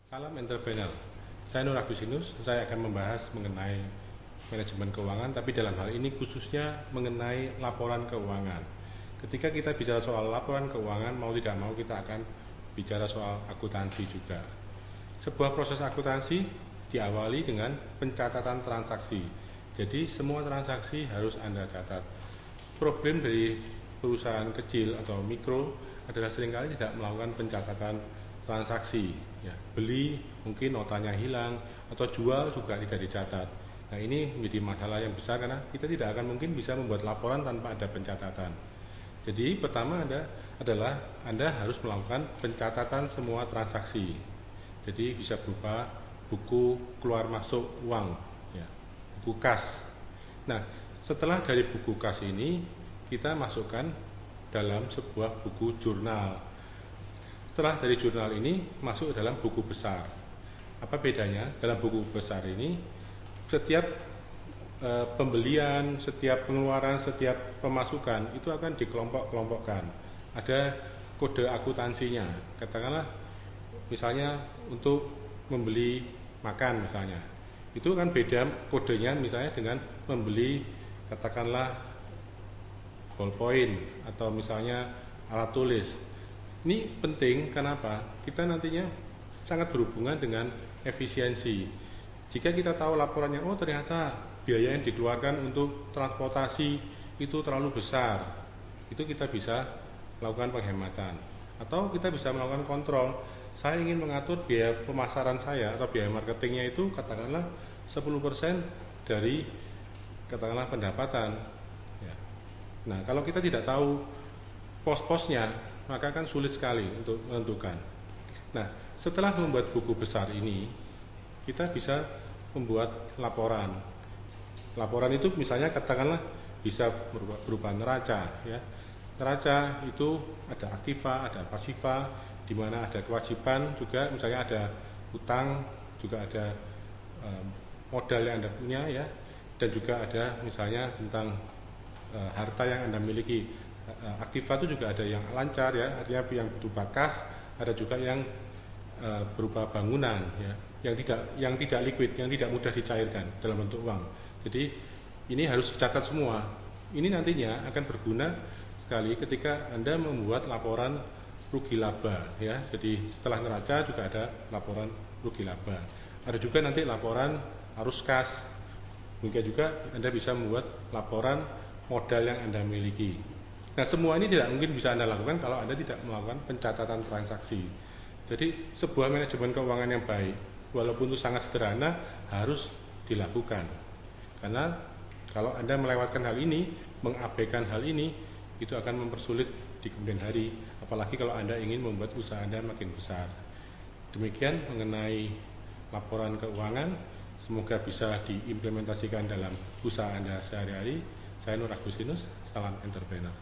Salam entrepreneur, saya Nur Agustinus. Saya akan membahas mengenai manajemen keuangan, tapi dalam hal ini khususnya mengenai laporan keuangan. Ketika kita bicara soal laporan keuangan, mau tidak mau kita akan bicara soal akuntansi juga. Sebuah proses akuntansi diawali dengan pencatatan transaksi. Jadi semua transaksi harus Anda catat. Problem dari perusahaan kecil atau mikro adalah seringkali tidak melakukan pencatatan transaksi, ya, beli mungkin notanya hilang atau jual juga tidak dicatat. Nah, ini menjadi masalah yang besar karena kita tidak akan mungkin bisa membuat laporan tanpa ada pencatatan. Jadi pertama adalah Anda harus melakukan pencatatan semua transaksi. Jadi bisa berupa buku keluar masuk uang, ya, buku kas. Nah, setelah dari buku kas ini kita masukkan dalam sebuah buku jurnal. Setelah dari jurnal ini masuk dalam buku besar. Apa bedanya? Dalam buku besar ini setiap pembelian, setiap pengeluaran, setiap pemasukan itu akan dikelompok-kelompokkan. Ada kode akuntansinya. Katakanlah misalnya untuk membeli makan misalnya. Itu kan beda kodenya misalnya dengan membeli katakanlah ballpoint atau misalnya alat tulis. Ini penting, kenapa? Kita nantinya sangat berhubungan dengan efisiensi. Jika kita tahu laporannya, oh ternyata biaya yang dikeluarkan untuk transportasi itu terlalu besar, itu kita bisa melakukan penghematan. Atau kita bisa melakukan kontrol, saya ingin mengatur biaya pemasaran saya atau biaya marketingnya itu katakanlah 10% dari katakanlah pendapatan. Ya. Nah, kalau kita tidak tahu pos-posnya, maka kan sulit sekali untuk menentukan. Nah, setelah membuat buku besar ini, kita bisa membuat laporan. Laporan itu misalnya katakanlah bisa berupa neraca, ya. Neraca itu ada aktiva, ada pasiva, di mana ada kewajiban juga, misalnya ada utang, juga ada modal yang Anda punya, ya, dan juga ada misalnya tentang harta yang Anda miliki. Aktiva itu juga ada yang lancar, ya, artinya yang berupa kas, ada juga yang berupa bangunan, ya, yang tidak liquid, yang tidak mudah dicairkan dalam bentuk uang. Jadi ini harus dicatat semua. Ini nantinya akan berguna sekali ketika Anda membuat laporan rugi laba, ya. Jadi setelah neraca juga ada laporan rugi laba. Ada juga nanti laporan arus kas. Mungkin juga Anda bisa membuat laporan modal yang Anda miliki. Nah, semua ini tidak mungkin bisa Anda lakukan kalau Anda tidak melakukan pencatatan transaksi. Jadi sebuah manajemen keuangan yang baik, walaupun itu sangat sederhana, harus dilakukan. Karena kalau Anda melewatkan hal ini, mengabaikan hal ini, itu akan mempersulit di kemudian hari. Apalagi kalau Anda ingin membuat usaha Anda makin besar. Demikian mengenai laporan keuangan. Semoga bisa diimplementasikan dalam usaha Anda sehari-hari. Saya Nur Agustinus, salam entrepreneur.